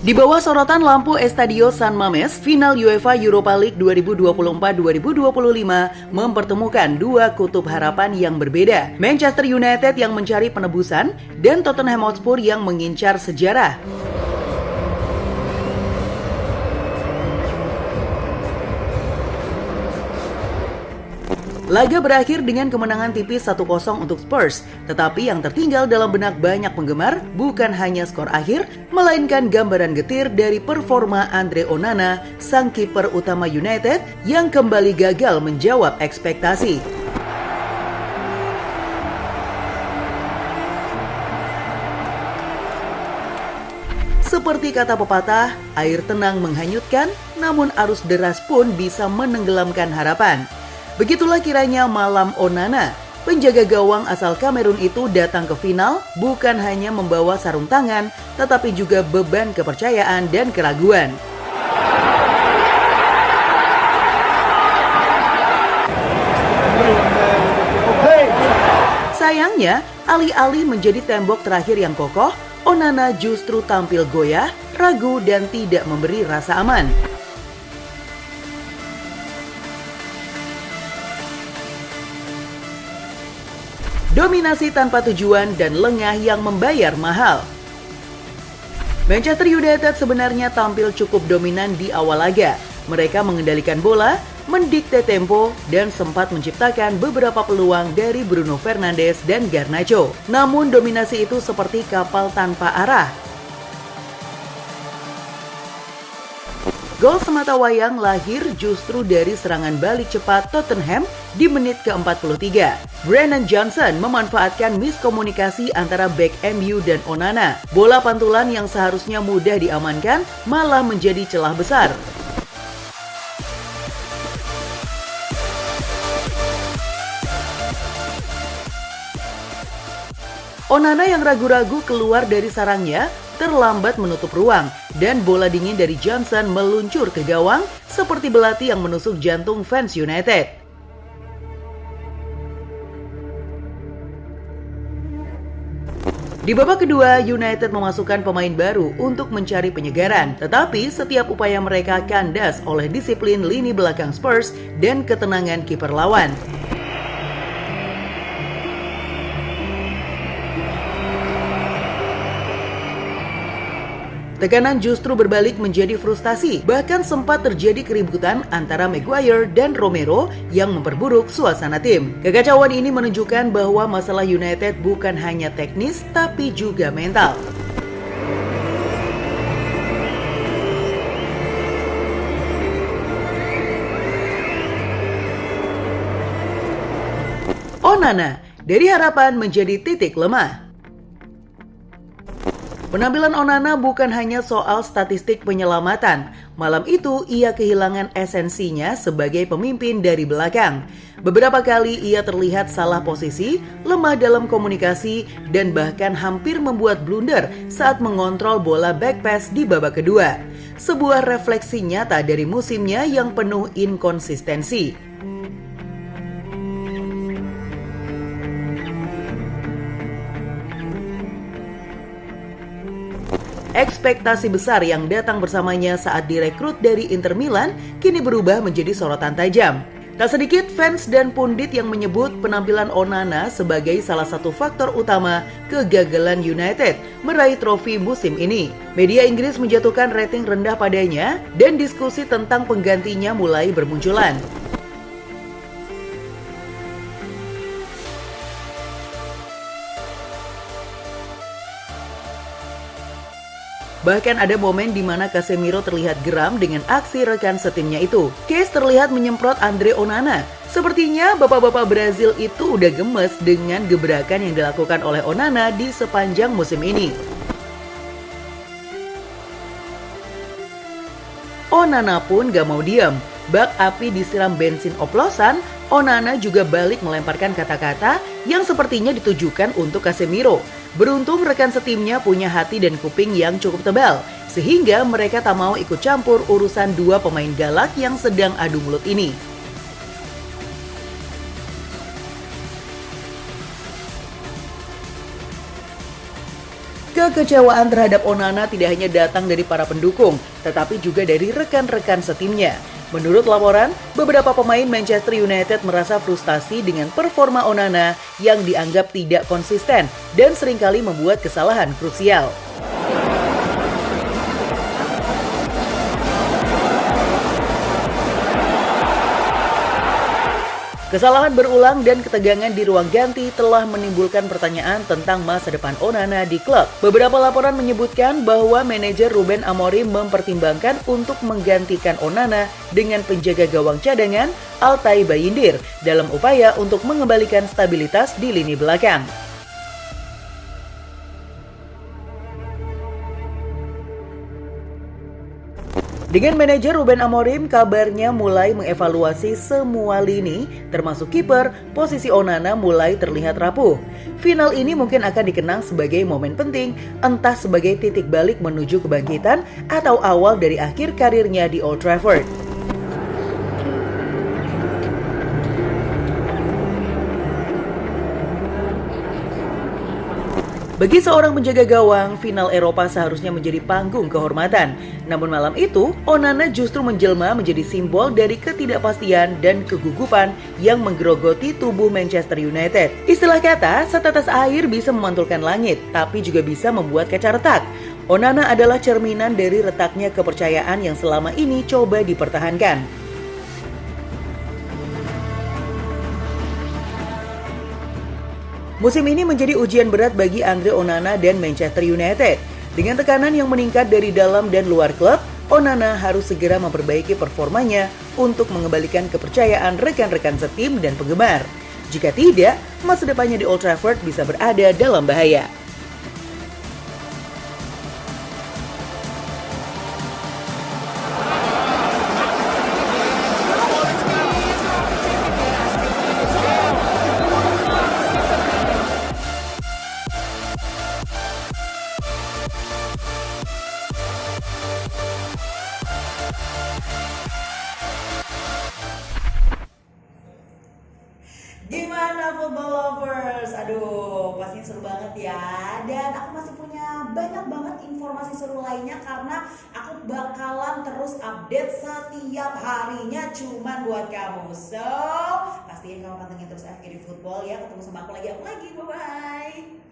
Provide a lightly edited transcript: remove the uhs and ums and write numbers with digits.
Di bawah sorotan lampu Estadio San Mamés, final UEFA Europa League 2024-2025 mempertemukan dua kutub harapan yang berbeda. Manchester United yang mencari penebusan dan Tottenham Hotspur yang mengincar sejarah. Laga berakhir dengan kemenangan tipis 1-0 untuk Spurs, tetapi yang tertinggal dalam benak banyak penggemar bukan hanya skor akhir, melainkan gambaran getir dari performa Andre Onana, sang kiper utama United yang kembali gagal menjawab ekspektasi. Seperti kata pepatah, air tenang menghanyutkan, namun arus deras pun bisa menenggelamkan harapan. Begitulah kiranya malam Onana. Penjaga gawang asal Kamerun itu datang ke final bukan hanya membawa sarung tangan, tetapi juga beban kepercayaan dan keraguan. Sayangnya, alih-alih menjadi tembok terakhir yang kokoh, Onana justru tampil goyah, ragu, dan tidak memberi rasa aman. Dominasi tanpa tujuan dan lengah yang membayar mahal. Manchester United sebenarnya tampil cukup dominan di awal laga. Mereka mengendalikan bola, mendikte tempo, dan sempat menciptakan beberapa peluang dari Bruno Fernandes dan Garnacho. Namun dominasi itu seperti kapal tanpa arah. Gol sematawayang lahir justru dari serangan balik cepat Tottenham di menit ke-43. Brennan Johnson memanfaatkan miskomunikasi antara bek MU dan Onana. Bola pantulan yang seharusnya mudah diamankan malah menjadi celah besar. Onana yang ragu-ragu keluar dari sarangnya terlambat menutup ruang dan bola dingin dari Johnson meluncur ke gawang seperti belati yang menusuk jantung fans United. Di babak kedua, United memasukkan pemain baru untuk mencari penyegaran, tetapi setiap upaya mereka kandas oleh disiplin lini belakang Spurs dan ketenangan kiper lawan. Tekanan justru berbalik menjadi frustasi, bahkan sempat terjadi keributan antara Maguire dan Romero yang memperburuk suasana tim. Kekacauan ini menunjukkan bahwa masalah United bukan hanya teknis, tapi juga mental. Onana, dari harapan menjadi titik lemah. Penampilan Onana bukan hanya soal statistik penyelamatan. Malam itu ia kehilangan esensinya sebagai pemimpin dari belakang. Beberapa kali ia terlihat salah posisi, lemah dalam komunikasi, dan bahkan hampir membuat blunder saat mengontrol bola back pass di babak kedua. Sebuah refleksi nyata dari musimnya yang penuh inkonsistensi. Ekspektasi besar yang datang bersamanya saat direkrut dari Inter Milan kini berubah menjadi sorotan tajam. Tak sedikit fans dan pundit yang menyebut penampilan Onana sebagai salah satu faktor utama kegagalan United meraih trofi musim ini. Media Inggris menjatuhkan rating rendah padanya dan diskusi tentang penggantinya mulai bermunculan. Bahkan ada momen di mana Casemiro terlihat geram dengan aksi rekan setimnya itu. Case terlihat menyemprot Andre Onana. Sepertinya bapak-bapak Brazil itu udah gemes dengan gebrakan yang dilakukan oleh Onana di sepanjang musim ini. Onana pun gak mau diam. Bak api disiram bensin oplosan, Onana juga balik melemparkan kata-kata yang sepertinya ditujukan untuk Casemiro. Beruntung rekan setimnya punya hati dan kuping yang cukup tebal, sehingga mereka tak mau ikut campur urusan dua pemain galak yang sedang adu mulut ini. Kekecewaan terhadap Onana tidak hanya datang dari para pendukung, tetapi juga dari rekan-rekan setimnya. Menurut laporan, beberapa pemain Manchester United merasa frustasi dengan performa Onana yang dianggap tidak konsisten dan seringkali membuat kesalahan krusial. Kesalahan berulang dan ketegangan di ruang ganti telah menimbulkan pertanyaan tentang masa depan Onana di klub. Beberapa laporan menyebutkan bahwa manajer Ruben Amorim mempertimbangkan untuk menggantikan Onana dengan penjaga gawang cadangan Altay Bayindir dalam upaya untuk mengembalikan stabilitas di lini belakang. Dengan manajer Ruben Amorim, kabarnya mulai mengevaluasi semua lini, termasuk kiper, posisi Onana mulai terlihat rapuh. Final ini mungkin akan dikenang sebagai momen penting, entah sebagai titik balik menuju kebangkitan atau awal dari akhir karirnya di Old Trafford. Bagi seorang penjaga gawang, final Eropa seharusnya menjadi panggung kehormatan. Namun malam itu, Onana justru menjelma menjadi simbol dari ketidakpastian dan kegugupan yang menggerogoti tubuh Manchester United. Istilah kata, setetes air bisa memantulkan langit, tapi juga bisa membuat kaca retak. Onana adalah cerminan dari retaknya kepercayaan yang selama ini coba dipertahankan. Musim ini menjadi ujian berat bagi Andre Onana dan Manchester United. Dengan tekanan yang meningkat dari dalam dan luar klub, Onana harus segera memperbaiki performanya untuk mengembalikan kepercayaan rekan-rekan setim dan penggemar. Jika tidak, masa depannya di Old Trafford bisa berada dalam bahaya. Gimana football lovers? Aduh, pastinya seru banget ya. Dan aku masih punya banyak banget informasi seru lainnya karena aku bakalan terus update setiap harinya cuman buat kamu. So, pastiin kamu pantengin terus FGD Football ya. Ketemu sama aku lagi. Bye-bye.